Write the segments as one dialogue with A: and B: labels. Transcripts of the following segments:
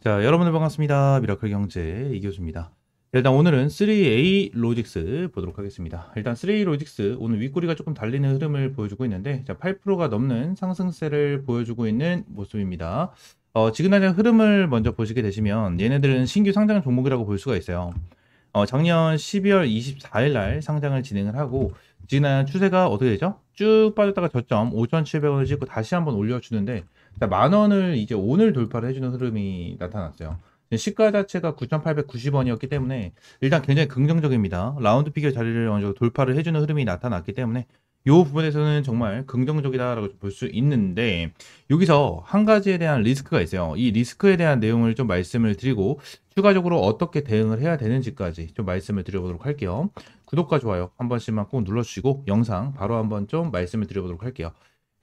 A: 자, 여러분들 반갑습니다. 미라클 경제 이교수입니다. 일단 오늘은 3A 로직스 보도록 하겠습니다. 일단 3A 로직스 오늘 윗꼬리가 조금 달리는 흐름을 보여주고 있는데, 자, 8%가 넘는 상승세를 보여주고 있는 모습입니다. 지금 당장 흐름을 먼저 보시게 되시면 얘네들은 신규 상장 종목이라고 볼 수가 있어요. 작년 12월 24일 날 상장을 진행을 하고, 지금 추세가 어떻게 되죠? 쭉 빠졌다가 저점 5,700원을 찍고 다시 한번 올려주는데, 만 원을 이제 오늘 돌파를 해주는 흐름이 나타났어요. 시가 자체가 9,890원이었기 때문에 일단 굉장히 긍정적입니다. 라운드 피겨 자리를 어느 정도 돌파를 해주는 흐름이 나타났기 때문에 이 부분에서는 정말 긍정적이다라고 볼 수 있는데, 여기서 한 가지에 대한 리스크가 있어요. 이 리스크에 대한 내용을 좀 말씀을 드리고 추가적으로 어떻게 대응을 해야 되는지까지 좀 말씀을 드려보도록 할게요. 구독과 좋아요 한 번씩만 꼭 눌러주시고 영상 바로 한번 좀 말씀을 드려보도록 할게요.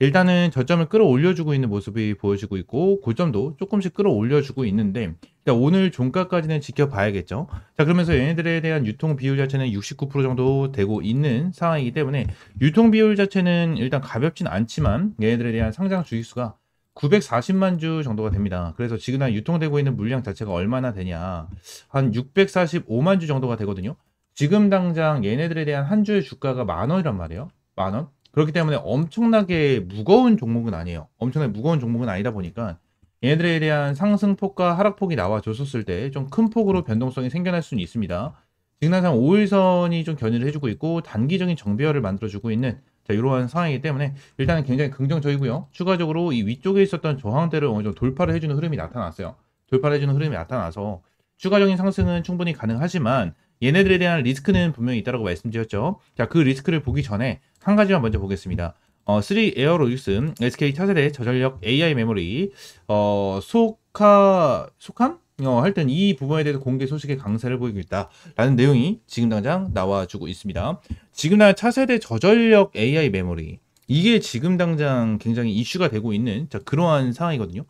A: 일단은 저점을 끌어올려주고 있는 모습이 보여지고 있고, 고점도 조금씩 끌어올려주고 있는데, 일단 오늘 종가까지는 지켜봐야겠죠. 자, 그러면서 얘네들에 대한 유통 비율 자체는 69% 정도 되고 있는 상황이기 때문에 유통 비율 자체는 일단 가볍진 않지만 얘네들에 대한 상장 주식수가 940만 주 정도가 됩니다. 그래서 지금 유통되고 있는 물량 자체가 얼마나 되냐, 한 645만 주 정도가 되거든요. 지금 당장 얘네들에 대한 한 주의 주가가 10,000원이란 말이에요. 10,000원. 그렇기 때문에 엄청나게 무거운 종목은 아니에요. 엄청나게 무거운 종목은 아니다 보니까 얘네들에 대한 상승폭과 하락폭이 나와줬었을 때 좀 큰 폭으로 변동성이 생겨날 수는 있습니다. 지금 당장 5일선이 좀 견인을 해주고 있고 단기적인 정배열을 만들어주고 있는, 자, 이러한 상황이기 때문에 일단은 굉장히 긍정적이고요. 추가적으로 이 위쪽에 있었던 저항대를 어느 정도 돌파를 해주는 흐름이 나타났어요. 돌파를 해주는 흐름이 나타나서 추가적인 상승은 충분히 가능하지만 얘네들에 대한 리스크는 분명히 있다고 말씀드렸죠. 자, 그 리스크를 보기 전에 한 가지만 먼저 보겠습니다. 3 에어로직스 SK 차세대 저전력 AI 메모리 속함? 하여튼 이 부분에 대해서 공개 소식의 강세를 보이고 있다라는 내용이 지금 당장 나와주고 있습니다. 지금 날 차세대 저전력 AI 메모리, 이게 지금 당장 굉장히 이슈가 되고 있는, 자, 그러한 상황이거든요.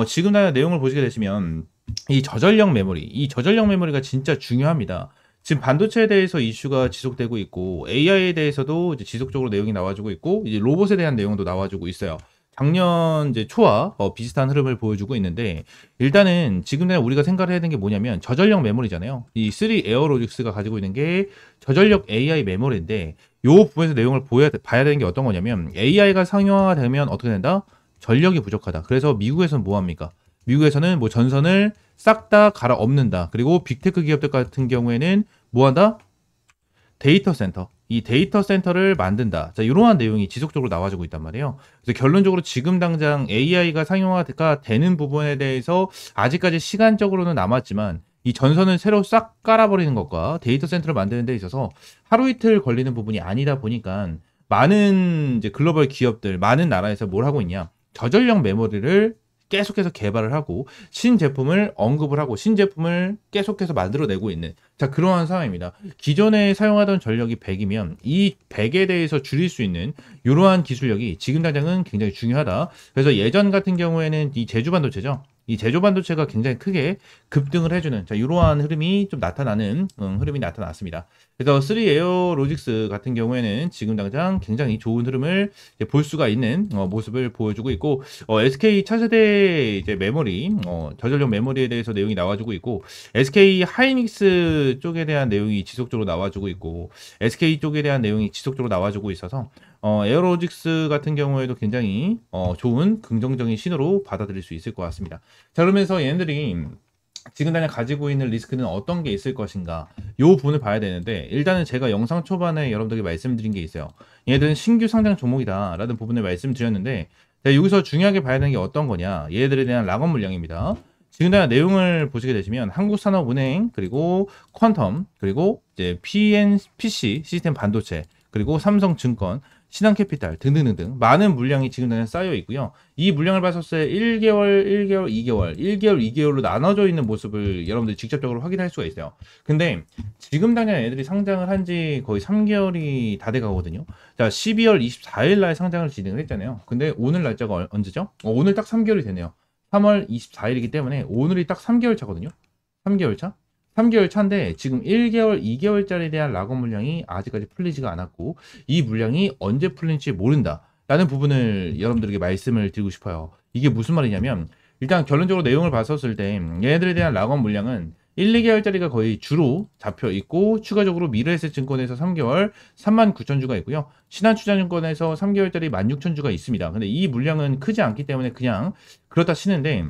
A: 지금 날 내용을 보시게 되시면 이 저전력 메모리, 이 저전력 메모리가 진짜 중요합니다. 지금 반도체에 대해서 이슈가 지속되고 있고 AI에 대해서도 이제 지속적으로 내용이 나와주고 있고, 이제 로봇에 대한 내용도 나와주고 있어요. 작년 이제 초와 비슷한 흐름을 보여주고 있는데, 일단은 지금 우리가 생각을 해야 되는 게 뭐냐면 저전력 메모리잖아요. 이 3 에어로직스가 가지고 있는 게 저전력 AI 메모리인데, 요 부분에서 내용을 봐야 되는 게 어떤 거냐면, AI가 상용화되면 어떻게 된다? 전력이 부족하다. 그래서 미국에서는 뭐 합니까? 미국에서는 뭐 전선을 싹 다 갈아엎는다. 그리고 빅테크 기업들 같은 경우에는 뭐 한다? 데이터 센터. 이 데이터 센터를 만든다. 자, 이러한 내용이 지속적으로 나와주고 있단 말이에요. 그래서 결론적으로 지금 당장 AI가 상용화가 되는 부분에 대해서 아직까지 시간적으로는 남았지만, 이 전선을 새로 싹 깔아버리는 것과 데이터 센터를 만드는 데 있어서 하루 이틀 걸리는 부분이 아니다 보니까 많은 이제 글로벌 기업들, 많은 나라에서 뭘 하고 있냐? 저전력 메모리를 계속해서 개발을 하고 신제품을 언급을 하고 신제품을 계속해서 만들어내고 있는, 자, 그러한 상황입니다. 기존에 사용하던 전력이 100이면 이 100에 대해서 줄일 수 있는 이러한 기술력이 지금 당장은 굉장히 중요하다. 그래서 예전 같은 경우에는 이 제조 반도체죠. 이 제조 반도체가 굉장히 크게 급등을 해주는, 자, 이러한 흐름이 좀 나타나는 흐름이 나타났습니다. 그래서 3 에어로직스 같은 경우에는 지금 당장 굉장히 좋은 흐름을 볼 수가 있는 모습을 보여주고 있고, SK 차세대 이제 메모리, 저전력 메모리에 대해서 내용이 나와주고 있고, SK 하이닉스 쪽에 대한 내용이 지속적으로 나와주고 있고, SK 쪽에 대한 내용이 지속적으로 나와주고 있어서 에어로직스 같은 경우에도 굉장히 좋은 긍정적인 신호로 받아들일 수 있을 것 같습니다. 자, 그러면서 얘네들이 지금 당장 가지고 있는 리스크는 어떤 게 있을 것인가, 이 부분을 봐야 되는데, 일단은 제가 영상 초반에 여러분들에게 말씀드린 게 있어요. 얘들은 신규 상장 종목이다 라는 부분을 말씀드렸는데, 여기서 중요하게 봐야 되는 게 어떤 거냐, 얘들에 대한 락업 물량입니다. 지금 당장 내용을 보시게 되시면 한국산업은행, 그리고 퀀텀, 그리고 이제 PC 시스템 반도체, 그리고 삼성증권, 신한캐피탈 등등등등 많은 물량이 지금 당장 쌓여 있고요. 이 물량을 봤을 때 1개월, 1개월, 2개월, 1개월, 2개월로 나눠져 있는 모습을 여러분들이 직접적으로 확인할 수가 있어요. 근데 지금 당장 애들이 상장을 한 지 거의 3개월이 다 돼 가거든요. 자, 12월 24일 날 상장을 진행을 했잖아요. 근데 오늘 날짜가 언제죠? 오늘 딱 3개월이 되네요. 3월 24일이기 때문에 오늘이 딱 3개월 차거든요. 3개월 차? 3개월 차인데 지금 1개월, 2개월짜리에 대한 락업 물량이 아직까지 풀리지가 않았고, 이 물량이 언제 풀릴지 모른다 라는 부분을 여러분들에게 말씀을 드리고 싶어요. 이게 무슨 말이냐면, 일단 결론적으로 내용을 봤었을 때 얘네들에 대한 락업 물량은 1, 2개월짜리가 거의 주로 잡혀 있고 추가적으로 미래에셋증권에서 3개월 39,000주가 있고요. 신한투자증권에서 3개월짜리 16,000주가 있습니다. 근데 이 물량은 크지 않기 때문에 그냥 그렇다 치는데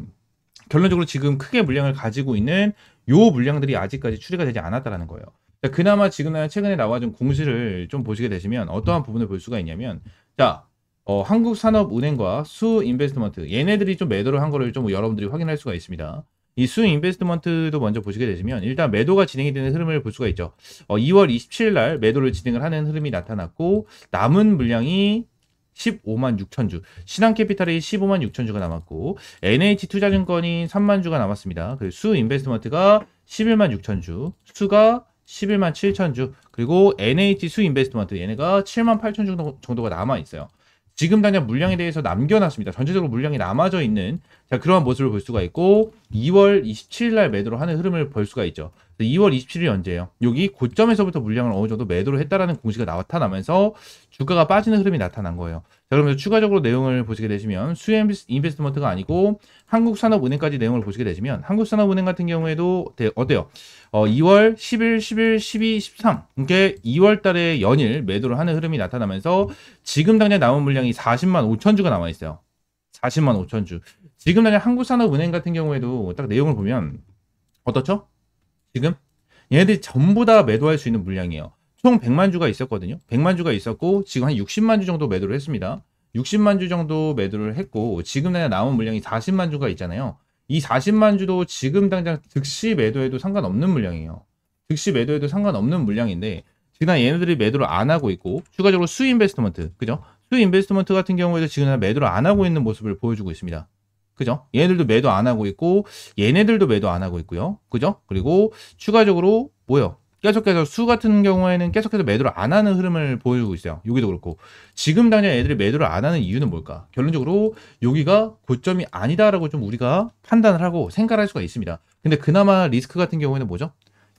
A: 결론적으로 지금 크게 물량을 가지고 있는 요 물량들이 아직까지 추리가 되지 않았다라는 거예요. 그나마 지금 최근에 나와준 공시를 좀 보시게 되시면 어떠한 부분을 볼 수가 있냐면 자 한국산업은행과 수인베스트먼트 얘네들이 좀 매도를 한 거를 좀 여러분들이 확인할 수가 있습니다. 이 수인베스트먼트도 먼저 보시게 되시면 일단 매도가 진행이 되는 흐름을 볼 수가 있죠. 2월 27일 날 매도를 진행을 하는 흐름이 나타났고 남은 물량이 15만 6천 주, 신한캐피탈이 15만 6천 주가 남았고 NH투자증권이 3만 주가 남았습니다. 그리고 수인베스트먼트가 11만 6천 주, 수가 11만 7천 주, 그리고 NH 수인베스트먼트 얘네가 7만 8천 주 정도가 남아 있어요. 지금 당장 물량에 대해서 남겨놨습니다. 전체적으로 물량이 남아져 있는 그러한 모습을 볼 수가 있고 2월 27일 날 매도를 하는 흐름을 볼 수가 있죠. 2월 27일이 언제예요? 여기 고점에서부터 물량을 어느 정도 매도를 했다라는 공시가 나타나면서 주가가 빠지는 흐름이 나타난 거예요. 자, 그러면 추가적으로 내용을 보시게 되시면 수인베스트먼트가 아니고 한국산업은행까지 내용을 보시게 되시면 한국산업은행 같은 경우에도 어때요? 2월, 10일, 11, 12, 13 이게 2월 달에 연일 매도를 하는 흐름이 나타나면서 지금 당장 남은 물량이 40만 5천 주가 남아 있어요. 40만 5천 주. 지금 당장 한국산업은행 같은 경우에도 딱 내용을 보면 어떻죠? 지금 얘네들이 전부 다 매도할 수 있는 물량이에요. 총 100만 주가 있었거든요. 100만 주가 있었고 지금 한 60만 주 정도 매도를 했습니다. 60만 주 정도 매도를 했고 지금 당장 남은 물량이 40만 주가 있잖아요. 이 40만 주도 지금 당장 즉시 매도해도 상관없는 물량이에요. 즉시 매도해도 상관없는 물량인데 지금 얘네들이 매도를 안 하고 있고 추가적으로 수인베스트먼트, 그죠? 수인베스트먼트 같은 경우에도 지금 매도를 안 하고 있는 모습을 보여주고 있습니다. 그죠? 얘네들도 매도 안 하고 있고 얘네들도 매도 안 하고 있고요. 그죠? 그리고 추가적으로 뭐요? 계속해서 수 같은 경우에는 계속해서 매도를 안 하는 흐름을 보여주고 있어요. 여기도 그렇고 지금 당장 애들이 매도를 안 하는 이유는 뭘까? 결론적으로 여기가 고점이 아니다라고 좀 우리가 판단을 하고 생각할 수가 있습니다. 근데 그나마 리스크 같은 경우에는 뭐죠?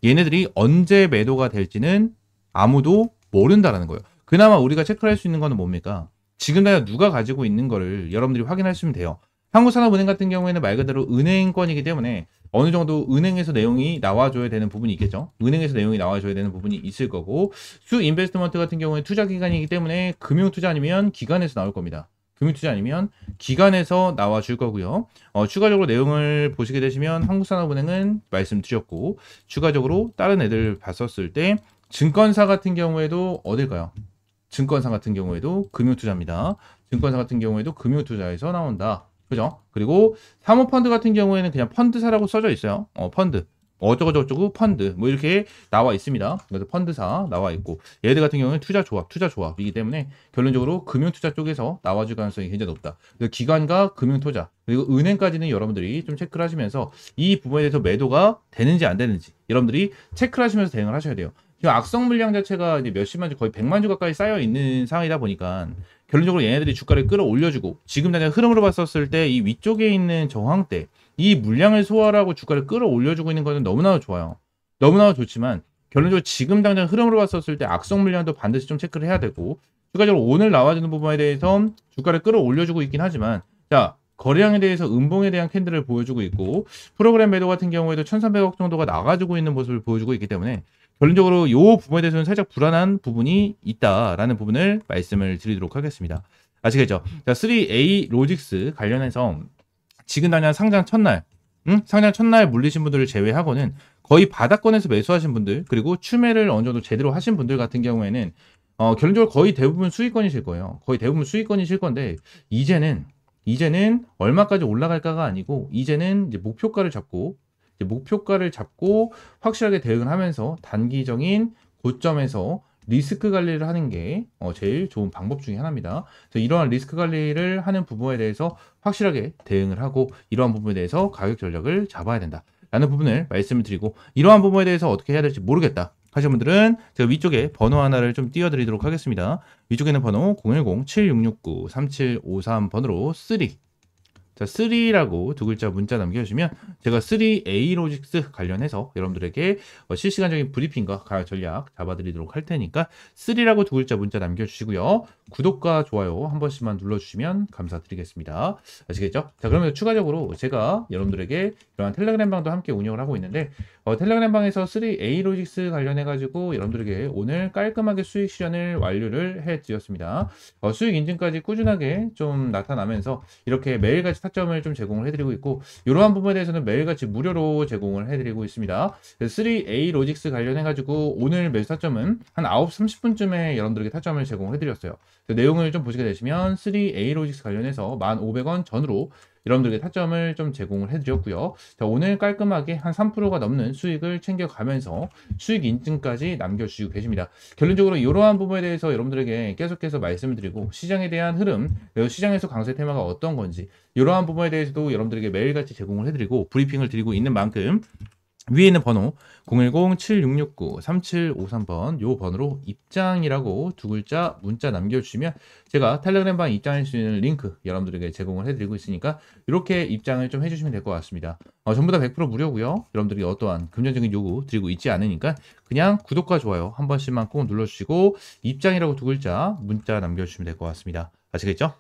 A: 얘네들이 언제 매도가 될지는 아무도 모른다라는 거예요. 그나마 우리가 체크할 수 있는 거는 뭡니까? 지금 당장 누가 가지고 있는 거를 여러분들이 확인하시면 돼요. 한국산업은행 같은 경우에는 말 그대로 은행권이기 때문에 어느 정도 은행에서 내용이 나와줘야 되는 부분이 있겠죠. 은행에서 내용이 나와줘야 되는 부분이 있을 거고 수인베스트먼트 같은 경우에 투자기관이기 때문에 금융투자 아니면 기관에서 나올 겁니다. 금융투자 아니면 기관에서 나와줄 거고요. 추가적으로 내용을 보시게 되시면 한국산업은행은 말씀드렸고 추가적으로 다른 애들 봤었을 때 증권사 같은 경우에도 어딜까요? 증권사 같은 경우에도 금융투자입니다. 증권사 같은 경우에도 금융투자에서 나온다. 그죠? 그리고 사모펀드 같은 경우에는 그냥 펀드사라고 써져 있어요. 펀드. 어쩌고저쩌고 펀드. 뭐 이렇게 나와 있습니다. 그래서 펀드사 나와 있고 얘들 같은 경우는 투자조합이기 때문에 결론적으로 금융투자 쪽에서 나와줄 가능성이 굉장히 높다. 그래서 기관과 금융투자 그리고 은행까지는 여러분들이 좀 체크를 하시면서 이 부분에 대해서 매도가 되는지 안 되는지 여러분들이 체크를 하시면서 대응을 하셔야 돼요. 지금 악성 물량 자체가 이제 몇십만 주 거의 100만 주 가까이 쌓여 있는 상황이다 보니까 결론적으로 얘네들이 주가를 끌어올려주고 지금 당장 흐름으로 봤었을 때 이 위쪽에 있는 저항대 이 물량을 소화하고 주가를 끌어올려주고 있는 거는 너무나 좋아요. 너무나 좋지만 결론적으로 지금 당장 흐름으로 봤었을 때 악성 물량도 반드시 좀 체크를 해야 되고 추가적으로 오늘 나와주는 부분에 대해서 주가를 끌어올려주고 있긴 하지만 자 거래량에 대해서 음봉에 대한 캔들을 보여주고 있고 프로그램 매도 같은 경우에도 1300억 정도가 나가지고 있는 모습을 보여주고 있기 때문에 결론적으로 이 부분에 대해서는 살짝 불안한 부분이 있다라는 부분을 말씀을 드리도록 하겠습니다. 아시겠죠? 자, 3A 로직스 관련해서 지금 당장 상장 첫날, 상장 첫날 물리신 분들을 제외하고는 거의 바닥권에서 매수하신 분들 그리고 추매를 어느 정도 제대로 하신 분들 같은 경우에는 결론적으로 거의 대부분 수익권이실 거예요. 거의 대부분 수익권이실 건데 이제는 얼마까지 올라갈까가 아니고 이제는 이제 목표가를 잡고 확실하게 대응을 하면서 단기적인 고점에서 리스크 관리를 하는 게 제일 좋은 방법 중에 하나입니다. 그래서 이러한 리스크 관리를 하는 부분에 대해서 확실하게 대응을 하고 이러한 부분에 대해서 가격 전략을 잡아야 된다라는 부분을 말씀을 드리고 이러한 부분에 대해서 어떻게 해야 될지 모르겠다 하시는 분들은 제가 위쪽에 번호 하나를 좀 띄워드리도록 하겠습니다. 위쪽에는 번호 010-7669-3753번으로 3 자, 3라고 두 글자 문자 남겨주시면 제가 3A 로직스 관련해서 여러분들에게 실시간적인 브리핑과 가격 전략 잡아드리도록 할 테니까 3라고 두 글자 문자 남겨주시고요. 구독과 좋아요 한 번씩만 눌러주시면 감사드리겠습니다. 아시겠죠? 자, 그러면 추가적으로 제가 여러분들에게 이러한 텔레그램 방도 함께 운영을 하고 있는데 텔레그램 방에서 3A 로직스 관련해 가지고 여러분들에게 오늘 깔끔하게 수익 실현을 완료를 해드렸습니다. 수익 인증까지 꾸준하게 좀 나타나면서 이렇게 매일같이 타점을 좀 제공을 해드리고 있고, 이러한 부분에 대해서는 매일같이 무료로 제공을 해드리고 있습니다. 3A 로직스 관련해 가지고 오늘 매수 타점은 한 9시 30분쯤에 여러분들에게 타점을 제공을 해드렸어요. 내용을 좀 보시게 되시면 3A 로직스 관련해서 1,500원 전후로 여러분들에게 타점을 좀 제공을 해드렸고요. 자, 오늘 깔끔하게 한 3%가 넘는 수익을 챙겨가면서 수익 인증까지 남겨주시고 계십니다. 결론적으로 이러한 부분에 대해서 여러분들에게 계속해서 말씀을 드리고, 시장에 대한 흐름, 시장에서 강세 테마가 어떤 건지 이러한 부분에 대해서도 여러분들에게 매일같이 제공을 해드리고 브리핑을 드리고 있는 만큼, 위에 있는 번호 010-7669-3753번 요 번호로 입장이라고 두 글자 문자 남겨주시면 제가 텔레그램 방 입장할 수 있는 링크 여러분들에게 제공을 해드리고 있으니까 이렇게 입장을 좀 해주시면 될 것 같습니다. 전부 다 100% 무료고요. 여러분들이 어떠한 금전적인 요구 드리고 있지 않으니까 그냥 구독과 좋아요 한 번씩만 꼭 눌러주시고 입장이라고 두 글자 문자 남겨주시면 될 것 같습니다. 아시겠죠?